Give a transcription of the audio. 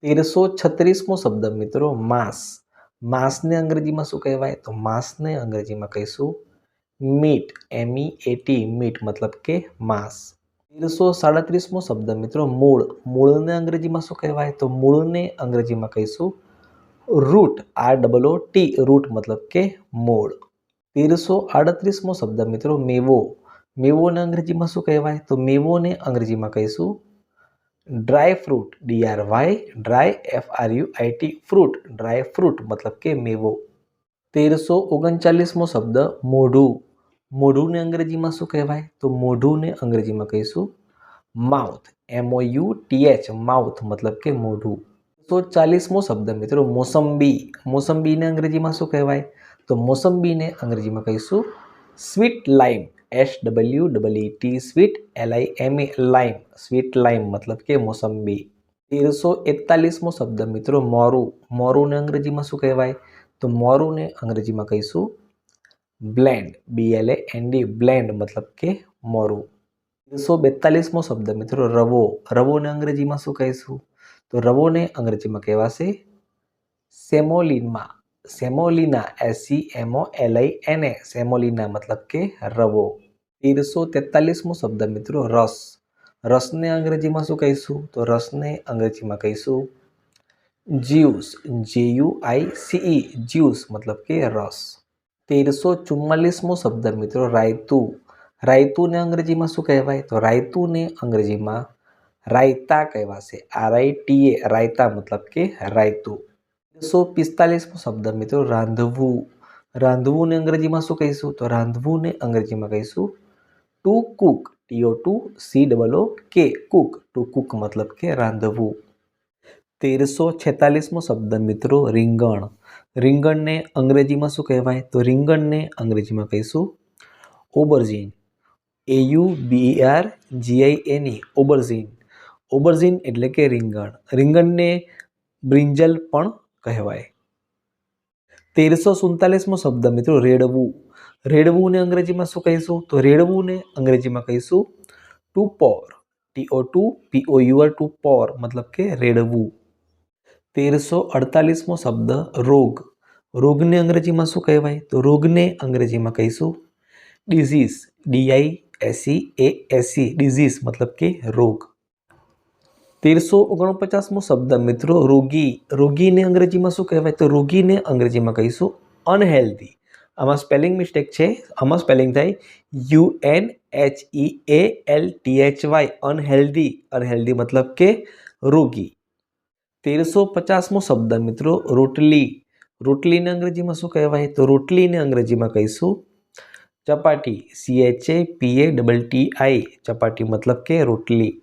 1336મો શબ્દ મિત્રો માંસ. માંસને અંગ્રેજીમાં શું કહેવાય? તો માંસને અંગ્રેજીમાં કહીશું મીટ. MEAT મીટ મતલબ કે માંસ. 1337મો શબ્દ મિત્રો મૂળ. મૂળને અંગ્રેજીમાં શું કહેવાય? તો મૂળને અંગ્રેજીમાં કહીશું રૂટ. ROOT રૂટ મતલબ કે મૂળ. 1338મો શબ્દ મિત્રો મેવો. મેવોને અંગ્રેજીમાં શું કહેવાય? તો મેવોને અંગ્રેજીમાં કહીશું dry fruit. Dry FRUIT fruit. Dry fruit મતલબ કે મેવો. 1339મો શબ્દ મોઢું. મોઢુંને અંગ્રેજીમાં શું કહેવાય? તો મોઢુંને અંગ્રેજીમાં કહીશું માઉથ. MOUTH માઉથ મતલબ કે મોઢું. 1340મો શબ્દ મિત્રો મોસંબી. મોસંબીને અંગ્રેજીમાં શું કહેવાય? તો મોસંબીને અંગ્રેજીમાં કહીશું sweet lime. SWEET sweet LIME lime. Sweet lime મતલબ કે મોસંબી. 1341મો શબ્દ મિત્રો મોરું. મોરુંને અંગ્રેજીમાં શું કહેવાય? તો મોરુંને અંગ્રેજીમાં કહીશું બ્લેન્ડ. BLAND બ્લેન્ડ મતલબ કે મોરું. 1342મો શબ્દ મિત્રો રવો. રવોને અંગ્રેજીમાં શું કહીશું? તો રવોને અંગ્રેજીમાં કહેવાશે સેમોલિના. સેમોલિના SEMOLINA સેમોલિના મતલબ કે રવો. 1343મો શબ્દ મિત્રો રસ. રસને અંગ્રેજીમાં શું કહીશું? તો રસને અંગ્રેજીમાં કહીશું જ્યુસ. JUICE જ્યુસ મતલબ કે રસ. 1344મો શબ્દ મિત્રો રાયતું. રાયતુંને અંગ્રેજીમાં શું કહેવાય? તો રાયતુંને અંગ્રેજીમાં રાયતા કહેવાશે. RITA રાયતા મતલબ કે રાયતું. 1345મો શબ્દ મિત્રો રાંધવું. રાંધવુંને અંગ્રેજીમાં શું કહીશું? તો રાંધવુંને અંગ્રેજીમાં કહીશું to cook. TOOCOOK Cook. To cook મતલબ કે રાંધવું. 1346મો શબ્દ મિત્રો રીંગણ. રીંગણને અંગ્રેજીમાં શું કહેવાય? તો રીંગણને અંગ્રેજીમાં કહીશું ઓબરજીન. AUBERGINE ઓબરજીન. ઓબરજીન એટલે કે રીંગણ. રીંગણને બ્રિંજલ પણ કહેવાય. 1347મો શબ્દ મિત્રો રેડવું. રેડવુંને અંગ્રેજીમાં શું કહીશું? તો રેડવુંને અંગ્રેજીમાં કહીશું ટુ પોર. TOPOUR ટુ પોર મતલબ કે રેડવું. 1348મો શબ્દ રોગ. રોગને અંગ્રેજીમાં શું કહેવાય? તો રોગને અંગ્રેજીમાં કહીશું ડિઝીઝ. DISEASE ડિઝીઝ મતલબ કે રોગ. 1349મો શબ્દ મિત્રો રોગી. રોગીને અંગ્રેજીમાં શું કહેવાય? તો રોગીને અંગ્રેજીમાં કહીશું અનહેલ્ધી. આમાં સ્પેલિંગ મિસ્ટેક છે. આમાં સ્પેલિંગ થાય UNHEALTHY અનહેલ્ધી. અનહેલ્ધી મતલબ કે રોગી. 1350મો શબ્દ મિત્રો રોટલી. રોટલીને અંગ્રેજીમાં શું કહેવાય? તો રોટલીને અંગ્રેજીમાં કહીશું ચપાટી. CHAPATI ચપાટી મતલબ કે રોટલી.